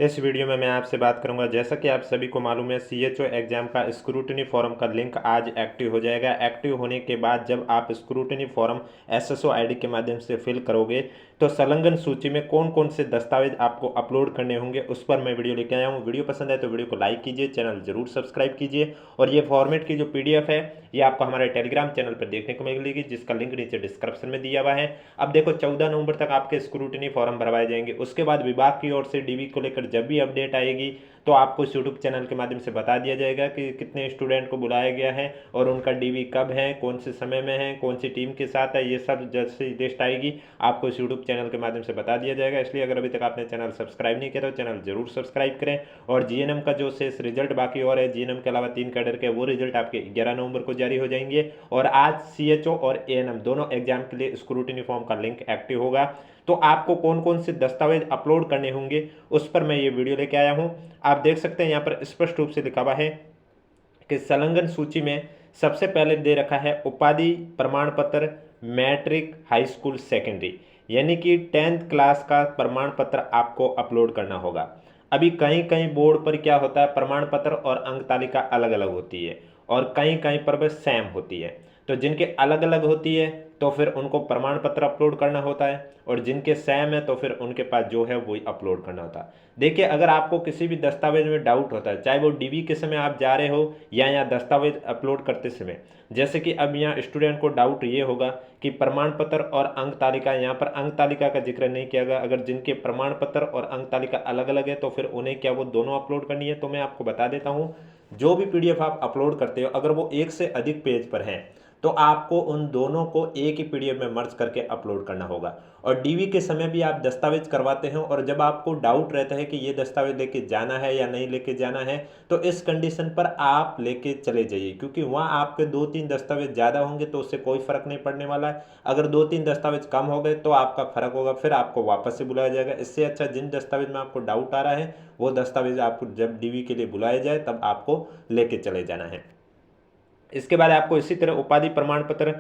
इस वीडियो में मैं आपसे बात करूंगा। जैसा कि आप सभी को मालूम है, सीएचओ एग्जाम का स्क्रूटनी फॉर्म का लिंक आज एक्टिव हो जाएगा। एक्टिव होने के बाद जब आप स्क्रूटनी फॉर्म एसएसओ आईडी के माध्यम से फिल करोगे तो संलग्न सूची में कौन कौन से दस्तावेज आपको अपलोड करने होंगे उस पर मैं वीडियो लेके आया हूँ। वीडियो पसंद है तो वीडियो को लाइक कीजिए, चैनल जरूर सब्सक्राइब कीजिए। और ये फॉर्मेट की जो पीडीएफ है ये आपको हमारे टेलीग्राम चैनल पर देखने को मिलेगी, जिसका लिंक नीचे डिस्क्रिप्शन में दिया हुआ है। अब देखो, 14 नवंबर तक आपके स्क्रूटनी फॉर्म भरवाए जाएंगे। उसके बाद विभाग की ओर से डीवी को लेकर जब भी अपडेट आएगी तो आपको इस यूट्यूब चैनल के माध्यम से बता दिया जाएगा कि कितने स्टूडेंट को बुलाया गया है और उनका डीवी कब है, कौन से समय में है, कौन सी टीम के साथ है। ये सब जैसे लिस्ट आएगी आपको इस यूट्यूब चैनल के माध्यम से बता दिया जाएगा। इसलिए अगर अभी तक आपने चैनल सब्सक्राइब नहीं किया तो चैनल जरूर सब्सक्राइब करें। और जीएनएम का जो शेष रिजल्ट बाकी और है, जीएनएम के अलावा 3 कैडर के, वो रिजल्ट आपके 11 नवंबर को जारी हो जाएंगे। और आज सीएचओ और एएनएम दोनों एग्जाम के लिए स्क्रूटनी फॉर्म का लिंक एक्टिव होगा। तो आपको कौन कौन से दस्तावेज अपलोड करने होंगे उस पर मैं ये वीडियो लेके आया हूं। आप देख सकते हैं यहाँ पर स्पष्ट रूप से लिखा हुआ है कि संलग्न सूची में सबसे पहले दे रखा है उपाधि प्रमाण पत्र, मैट्रिक, हाई स्कूल, सेकेंडरी, यानी कि 10th क्लास का प्रमाण पत्र आपको अपलोड करना होगा। अभी कहीं कहीं बोर्ड पर क्या होता है, प्रमाण पत्र और अंक तालिका अलग अलग होती है और कहीं कहीं पर वह सेम होती है। तो जिनके अलग अलग होती है तो फिर उनको प्रमाण पत्र अपलोड करना होता है, और जिनके सेम है तो फिर उनके पास जो है वही अपलोड करना होता है। देखिए, अगर आपको किसी भी दस्तावेज में डाउट होता है, चाहे वो डीवी के समय आप जा रहे हो या यहाँ दस्तावेज अपलोड करते समय, जैसे कि अब यहाँ स्टूडेंट को डाउट ये होगा कि प्रमाण पत्र और अंक तालिका, यहाँ पर अंक तालिका का जिक्र नहीं किया गया। अगर जिनके प्रमाण पत्र और अंक तालिका अलग अलग है तो फिर उन्हें क्या वो दोनों अपलोड करनी है? तो मैं आपको बता देता हूँ, जो भी पीडीएफ आप अपलोड करते हो अगर वो एक से अधिक पेज पर है तो आपको उन दोनों को एक ही पीडीएफ में मर्ज करके अपलोड करना होगा। और डीवी के समय भी आप दस्तावेज करवाते हैं और जब आपको डाउट रहता है कि ये दस्तावेज लेके जाना है या नहीं लेके जाना है, तो इस कंडीशन पर आप लेके चले जाइए, क्योंकि वहाँ आपके 2-3 दस्तावेज ज़्यादा होंगे तो उससे कोई फर्क नहीं पड़ने वाला है। अगर 2-3 दस्तावेज कम हो गए तो आपका फर्क होगा, फिर आपको वापस से बुलाया जाएगा। इससे अच्छा जिन दस्तावेज में आपको डाउट आ रहा है वो दस्तावेज आपको जब डीवी के लिए बुलाया जाए तब आपको लेके चले जाना है। इसके बाद आपको इसी तरह उपाधि प्रमाण पत्र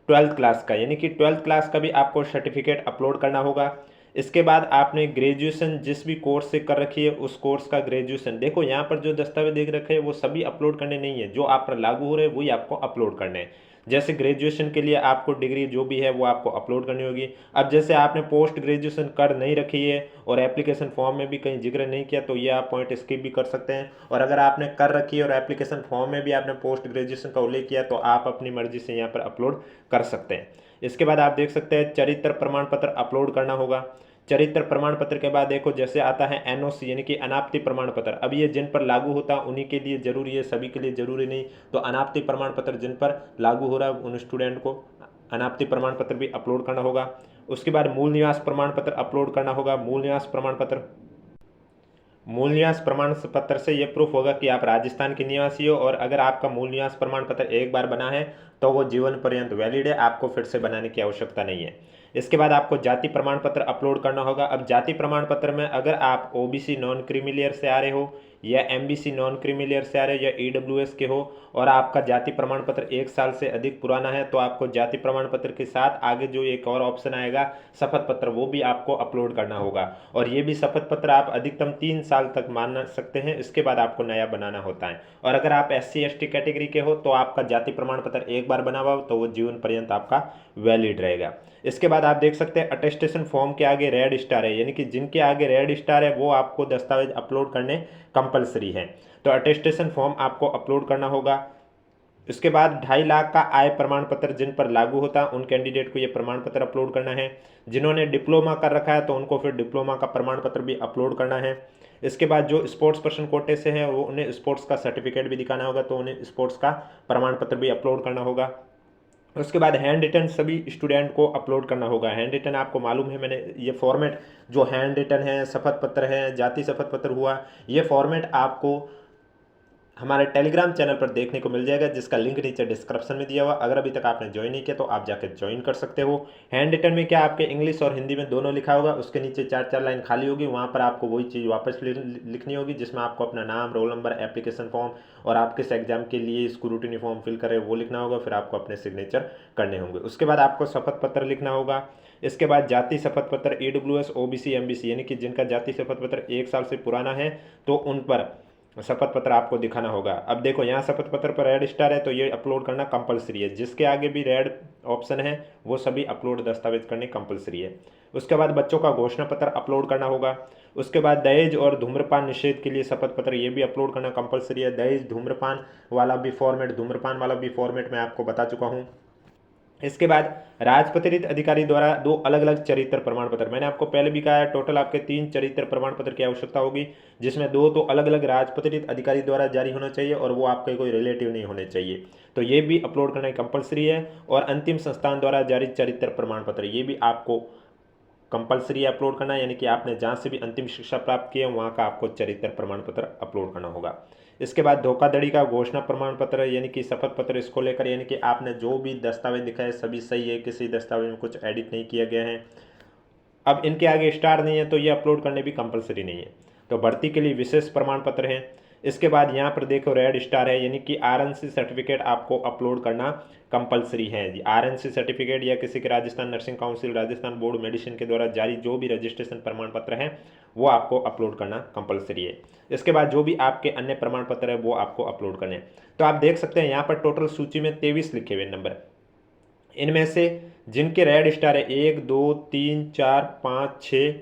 12th क्लास का, यानी कि 12th क्लास का भी आपको सर्टिफिकेट अपलोड करना होगा। इसके बाद आपने ग्रेजुएशन जिस भी कोर्स से कर रखी है उस कोर्स का ग्रेजुएशन, देखो यहाँ पर जो दस्तावेज देख रखे हैं वो सभी अपलोड करने नहीं है, जो आप पर लागू हो रहे हैं वही आपको अपलोड करने हैं। जैसे ग्रेजुएशन के लिए आपको डिग्री जो भी है वो आपको अपलोड करनी होगी। अब जैसे आपने पोस्ट ग्रेजुएशन कर नहीं रखी है और एप्लीकेशन फॉर्म में भी कहीं जिक्र नहीं किया तो ये आप पॉइंट स्किप भी कर सकते हैं। और अगर आपने कर रखी है और एप्लीकेशन फॉर्म में भी आपने पोस्ट ग्रेजुएशन का उल्लेख किया तो आप अपनी मर्जी से यहाँ पर अपलोड कर सकते हैं। इसके बाद आप देख सकते हैं चरित्र प्रमाण पत्र अपलोड करना होगा। चरित्र प्रमाण पत्र के बाद देखो जैसे आता है एनओसी, यानी कि अनापत्ति प्रमाण पत्र। अब ये जिन पर लागू होता है उन्हीं के लिए जरूरी है, सभी के लिए जरूरी नहीं। तो अनापत्ति प्रमाण पत्र जिन पर लागू हो रहा है उन स्टूडेंट को अनापत्ति प्रमाण पत्र भी अपलोड करना होगा। उसके बाद मूल निवास प्रमाण पत्र अपलोड करना होगा। मूल निवास प्रमाण पत्र से यह प्रूफ होगा कि आप राजस्थान के निवासी हो, और अगर आपका मूल निवास प्रमाण पत्र एक बार बना है तो वो जीवन पर्यंत वैलिड है, आपको फिर से बनाने की आवश्यकता नहीं है। इसके बाद आपको जाति प्रमाण पत्र अपलोड करना होगा। अब जाति प्रमाण पत्र में अगर आप ओबीसी नॉन क्रीमी से आ रहे हो या एमबीसी नॉन क्रीमी से आ रहे हो या ईडब्ल्यूएस के हो और आपका जाति प्रमाण पत्र 1 साल से अधिक पुराना है तो आपको जाति प्रमाण पत्र के साथ आगे जो एक और ऑप्शन आएगा शपथ पत्र, वो भी आपको अपलोड करना होगा। और ये भी शपथ पत्र आप अधिकतम 3 साल तक मान सकते हैं, इसके बाद आपको नया बनाना होता है। और अगर आप SC ST कैटेगरी के हो तो आपका जाति प्रमाण पत्र एक बार बना हुआ हो तो वो जीवन पर्यंत आपका वैलिड रहेगा। इसके बाद आप देख सकते हैं अटेस्टेशन फॉर्म के आगे रेड स्टार है, यानी कि जिनके आगे रेड स्टार है वो आपको दस्तावेज अपलोड करने कंपलसरी है। तो अटेस्टेशन फॉर्म आपको अपलोड करना होगा। इसके बाद 2.5 लाख का आय प्रमाण पत्र जिन पर लागू होता है उन कैंडिडेट को ये प्रमाण पत्र अपलोड करना है। जिन्होंने डिप्लोमा कर रखा है तो उनको फिर डिप्लोमा का प्रमाण पत्र भी अपलोड करना है। इसके बाद जो स्पोर्ट्स पर्सन कोटे से हैं वो उन्हें स्पोर्ट्स का सर्टिफिकेट भी दिखाना होगा, तो उन्हें स्पोर्ट्स का प्रमाण पत्र भी अपलोड करना होगा। उसके बाद हैंड रिटन सभी स्टूडेंट को अपलोड करना होगा। हैंड रिटन आपको मालूम है, मैंने ये फॉर्मेट जो हैंड रिटन है, शपथ पत्र है, जाति शपथ पत्र हुआ, ये फॉर्मेट आपको हमारे टेलीग्राम चैनल पर देखने को मिल जाएगा, जिसका लिंक नीचे डिस्क्रिप्शन में दिया हुआ। अगर अभी तक आपने ज्वाइन नहीं किया तो आप जाकर ज्वाइन कर सकते हो। हैंड रिटन में क्या आपके इंग्लिश और हिंदी में दोनों लिखा होगा, उसके नीचे 4-4 लाइन खाली होगी, वहाँ पर आपको वही चीज़ वापस लिखनी होगी, जिसमें आपको अपना नाम, रोल नंबर, एप्लीकेशन फॉर्म और आप किस एग्जाम के लिए स्क्रूटिनी फॉर्म फिल करें वो लिखना होगा। फिर आपको अपने सिग्नेचर करने होंगे। उसके बाद आपको शपथ पत्र लिखना होगा। इसके बाद जाति शपथ पत्र, EWS, OBC, MBC यानी कि जिनका जाति शपथ पत्र 1 साल से पुराना है तो उन पर शपथ पत्र आपको दिखाना होगा। अब देखो यहाँ शपथ पत्र पर रेड स्टार है तो ये अपलोड करना कंपलसरी है। जिसके आगे भी रेड ऑप्शन है वो सभी अपलोड दस्तावेज करने कंपलसरी है। उसके बाद बच्चों का घोषणा पत्र अपलोड करना होगा। उसके बाद दहेज और धूम्रपान निषेध के लिए शपथ पत्र ये भी अपलोड करना कंपलसरी है। दहेज धूम्रपान वाला भी फॉर्मेट, धूम्रपान वाला भी फॉर्मेट मैं आपको बता चुका हूँ। इसके बाद राजपत्रित अधिकारी द्वारा 2 अलग अलग चरित्र प्रमाण पत्र, मैंने आपको पहले भी कहा है टोटल आपके 3 चरित्र प्रमाण पत्र की आवश्यकता होगी, जिसमें 2 तो अलग अलग राजपत्रित अधिकारी द्वारा जारी होना चाहिए और वो आपके कोई रिलेटिव नहीं होने चाहिए, तो ये भी अपलोड करना कंपलसरी है। और अंतिम संस्थान द्वारा जारी चरित्र प्रमाण पत्र ये भी आपको कंपलसरी अपलोड करना है, यानी कि आपने जहाँ से भी अंतिम शिक्षा प्राप्त की है वहाँ का आपको चरित्र प्रमाण पत्र अपलोड करना होगा। इसके बाद धोखाधड़ी का घोषणा प्रमाण पत्र यानी कि शपथ पत्र, इसको लेकर यानी कि आपने जो भी दस्तावेज दिखाए सभी सही है, किसी दस्तावेज में कुछ एडिट नहीं किया गया है। अब इनके आगे स्टार नहीं है तो ये अपलोड करने भी कंपलसरी नहीं है। तो भर्ती के लिए विशेष प्रमाण पत्र है। इसके बाद यहाँ पर देखो रेड स्टार है, यानी कि RNC सर्टिफिकेट आपको अपलोड करना कंपलसरी है। RNC सर्टिफिकेट या किसी के Rajasthan nursing council, Rajasthan board medicine के द्वारा जारी जो भी रजिस्ट्रेशन प्रमाण पत्र है वो आपको अपलोड करना कंपलसरी है। इसके बाद जो भी आपके अन्य प्रमाण पत्र है वो आपको अपलोड करने हैं। तो आप देख सकते हैं यहाँ पर टोटल सूची में 23 लिखे हुए नंबर, इनमें से जिनके रेड स्टार है 1 2 3 4 5 6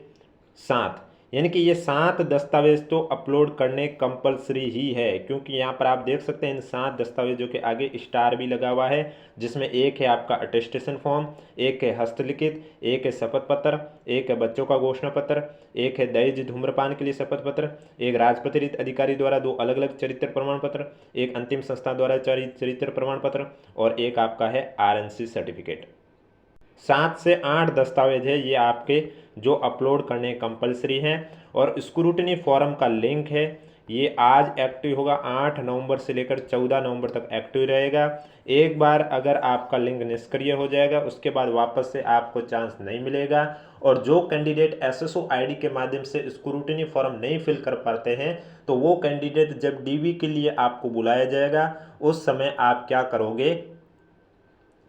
7, यानी कि ये 7 दस्तावेज तो अपलोड करने कंपलसरी ही है, क्योंकि यहाँ पर आप देख सकते हैं इन 7 दस्तावेजों के आगे स्टार भी लगा हुआ है, जिसमें एक है आपका अटेस्टेशन फॉर्म, एक है हस्तलिखित, एक है शपथ पत्र, एक है बच्चों का घोषणा पत्र, एक है दहेज धूम्रपान के लिए शपथ पत्र, एक राजपत्रित अधिकारी द्वारा 2 अलग अलग चरित्र प्रमाण पत्र, एक अंतिम संस्था द्वारा चरित्र प्रमाण पत्र और एक आपका है RNC सर्टिफिकेट। 7 से 8 दस्तावेज है ये आपके जो अपलोड करने कंपलसरी हैं। और स्क्रूटनी फॉरम का लिंक है ये आज एक्टिव होगा, 8 नवंबर से लेकर 14 नवंबर तक एक्टिव रहेगा। एक बार अगर आपका लिंक निष्क्रिय हो जाएगा उसके बाद वापस से आपको चांस नहीं मिलेगा। और जो कैंडिडेट SSO ID के माध्यम से स्क्रूटनी फॉर्म नहीं फिल कर पाते हैं तो वो कैंडिडेट जब DV के लिए आपको बुलाया जाएगा उस समय आप क्या करोगे,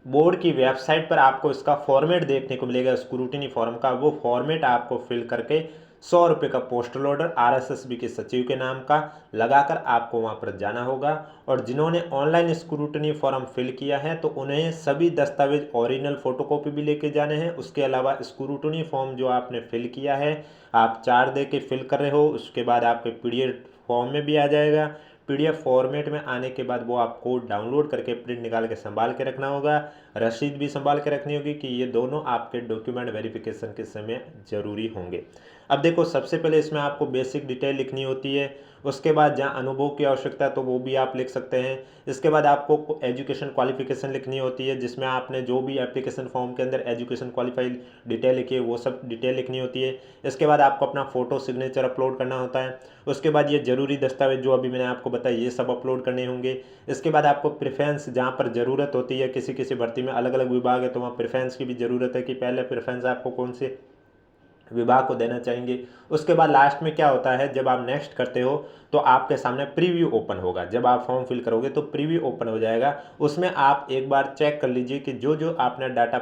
बोर्ड की वेबसाइट पर आपको इसका फॉर्मेट देखने को मिलेगा स्क्रूटिनी फॉर्म का, वो फॉर्मेट आपको फिल करके 100 रुपये का पोस्टल ऑर्डर RSSB के सचिव के नाम का लगाकर आपको वहां पर जाना होगा। और जिन्होंने ऑनलाइन स्क्रूटिनी फॉर्म फिल किया है तो उन्हें सभी दस्तावेज ओरिजिनल फोटोकॉपी भी लेके जाने हैं। उसके अलावा स्क्रूटिनी फॉर्म जो आपने फिल किया है आप 4 दे के फिल कर रहे हो, उसके बाद आपके PDF फॉर्म में भी आ जाएगा। PDF फॉर्मेट में आने के बाद वो आपको डाउनलोड करके प्रिंट निकाल के संभाल के रखना होगा, रसीद भी संभाल के रखनी होगी कि ये दोनों आपके डॉक्यूमेंट वेरिफिकेशन के समय जरूरी होंगे। अब देखो सबसे पहले इसमें आपको बेसिक डिटेल लिखनी होती है, उसके बाद जहाँ अनुभव की आवश्यकता है तो वो भी आप लिख सकते हैं। इसके बाद आपको एजुकेशन क्वालिफिकेशन लिखनी होती है, जिसमें आपने जो भी एप्लीकेशन फॉर्म के अंदर एजुकेशन क्वालिफाइड डिटेल लिखी है वो सब डिटेल लिखनी होती है। इसके बाद आपको अपना फ़ोटो सिग्नेचर अपलोड करना होता है। उसके बाद ये ज़रूरी दस्तावेज जो अभी मैंने आपको बताया ये सब अपलोड करने होंगे। इसके बाद आपको प्रेफरेंस जहाँ पर ज़रूरत होती है, किसी किसी भर्ती में अलग अलग विभाग है तो वहाँ प्रेफरेंस की भी ज़रूरत है कि पहले प्रेफरेंस आपको कौन से विभाग को देना चाहेंगे। उसके बाद लास्ट में क्या होता है, जब आप नेक्स्ट करते हो तो आपके सामने प्रीव्यू ओपन होगा। जब आप फॉर्म फिल करोगे तो प्रीव्यू ओपन हो जाएगा, उसमें आप एक बार चेक कर लीजिए कि जो जो आपने डाटा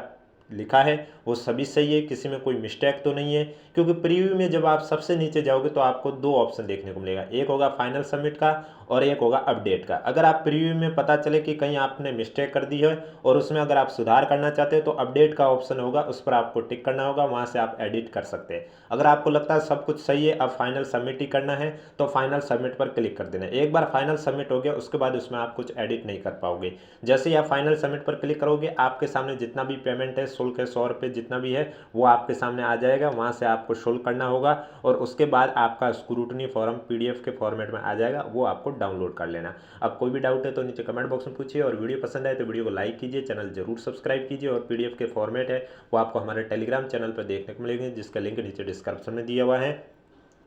लिखा है वो सभी सही है, किसी में कोई मिस्टेक तो नहीं है। क्योंकि प्रीव्यू में जब आप सबसे नीचे जाओगे तो आपको 2 ऑप्शन देखने को मिलेगा, एक होगा फाइनल सबमिट का और एक होगा अपडेट का। अगर आप प्रीव्यू में पता चले कि कहीं आपने मिस्टेक कर दी है और उसमें अगर आप सुधार करना चाहते हो तो अपडेट का ऑप्शन होगा, उस पर आपको टिक करना होगा, वहाँ से आप एडिट कर सकते हैं। अगर आपको लगता है सब कुछ सही है अब फाइनल सबमिट ही करना है तो फाइनल सबमिट पर क्लिक कर देना है। एक बार फाइनल सबमिट हो गया उसके बाद उसमें आप कुछ एडिट नहीं कर पाओगे। जैसे ही आप फाइनल सबमिट पर क्लिक करोगे आपके सामने जितना भी पेमेंट है, शुल्क है, 100 रुपये जितना भी है वो आपके सामने आ जाएगा, वहाँ से आपको शुल्क करना होगा और उसके बाद आपका स्क्रूटनी फॉर्म PDF के फॉर्मेट में आ जाएगा, वो आपको डाउनलोड कर लेना। अब कोई भी डाउट है तो नीचे कमेंट बॉक्स में पूछिए और वीडियो पसंद आए तो वीडियो को लाइक कीजिए, चैनल जरूर सब्सक्राइब कीजिए। और PDF के फॉर्मेट है वो आपको हमारे टेलीग्राम चैनल पर देखने को मिलेंगे, जिसका लिंक नीचे डिस्क्रिप्शन में दिया हुआ है।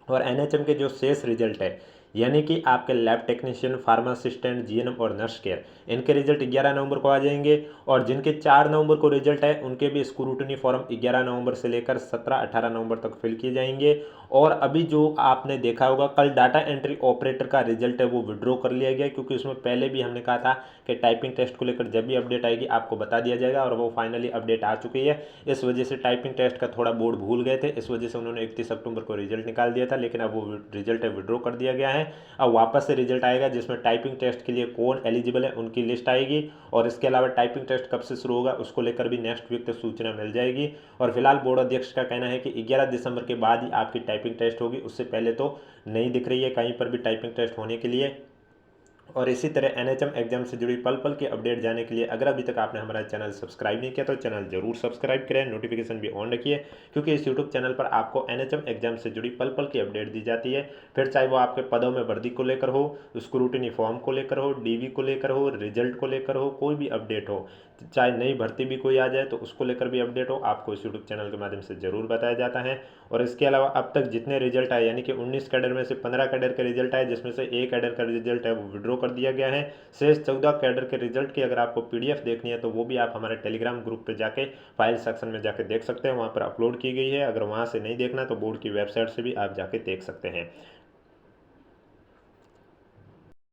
और NHM के जो शेष रिजल्ट है यानी कि आपके लैब टेक्नीशियन, फार्मासिस्टेंट, जीएनएम और नर्स केयर, इनके रिजल्ट 11 नवंबर को आ जाएंगे। और जिनके 4 नवंबर को रिजल्ट है उनके भी स्क्रूटनी फॉर्म 11 नवंबर से लेकर 17-18 नवंबर तक फिल किए जाएंगे। और अभी जो आपने देखा होगा कल डाटा एंट्री ऑपरेटर का रिजल्ट है वो विड्रॉ कर लिया गया, क्योंकि उसमें पहले भी हमने कहा था कि टाइपिंग टेस्ट को लेकर जब भी अपडेट आएगी आपको बता दिया जाएगा, और वो फाइनली अपडेट आ चुकी है। इस वजह से टाइपिंग टेस्ट का थोड़ा बोर्ड भूल गए थे, इस वजह से उन्होंने 31 अक्टूबर को रिजल्ट निकाल दिया था, लेकिन अब वो रिजल्ट है विड्रॉ कर दिया गया है। अब वापस से रिजल्ट आएगा जिसमें टाइपिंग टेस्ट के लिए कौन एलिजिबल है उनकी लिस्ट आएगी, और इसके अलावा टाइपिंग टेस्ट कब से शुरू होगा उसको लेकर भी नेक्स्ट वीक तक सूचना मिल जाएगी। और फिलहाल बोर्ड अध्यक्ष का कहना है कि 11 दिसंबर के बाद ही आपकी टाइपिंग टेस्ट होगी, उससे पहले तो नहीं दिख रही है कहीं पर भी टाइपिंग टेस्ट होने के लिए। और इसी तरह एनएचएम एग्जाम से जुड़ी पल पल की अपडेट जाने के लिए अगर अभी तक आपने हमारा चैनल सब्सक्राइब नहीं किया तो चैनल जरूर सब्सक्राइब करें, नोटिफिकेशन भी ऑन रखिए, क्योंकि इस यूट्यूब चैनल पर आपको एनएचएम एग्जाम से जुड़ी पल पल की अपडेट दी जाती है। फिर चाहे वो आपके पदों में वृद्धि को लेकर हो, स्क्रूटनी फॉर्म को लेकर हो, डीवी को लेकर हो, रिजल्ट को लेकर हो, कोई भी अपडेट हो, चाहे नई भर्ती भी कोई आ जाए तो उसको लेकर भी अपडेट हो, आपको इस यूट्यूब चैनल के माध्यम से जरूर बताया जाता है। और इसके अलावा अब तक जितने रिजल्ट आए, यानी कि 19 कैडर में से 15 कैडर का रिजल्ट आए, जिसमें से एक कैडर का रिजल्ट है वो विड्रॉ कर दिया गया है। शेष 14 कैडर के रिजल्ट की अगर आपको पीडीएफ देखनी है तो वो भी आप हमारे टेलीग्राम ग्रुप पे जाके फाइल सेक्शन में जाके देख सकते हैं, वहाँ पर अपलोड की गई है। अगर वहाँ से नहीं देखना तो बोर्ड की वेबसाइट से भी आप जाके देख सकते हैं।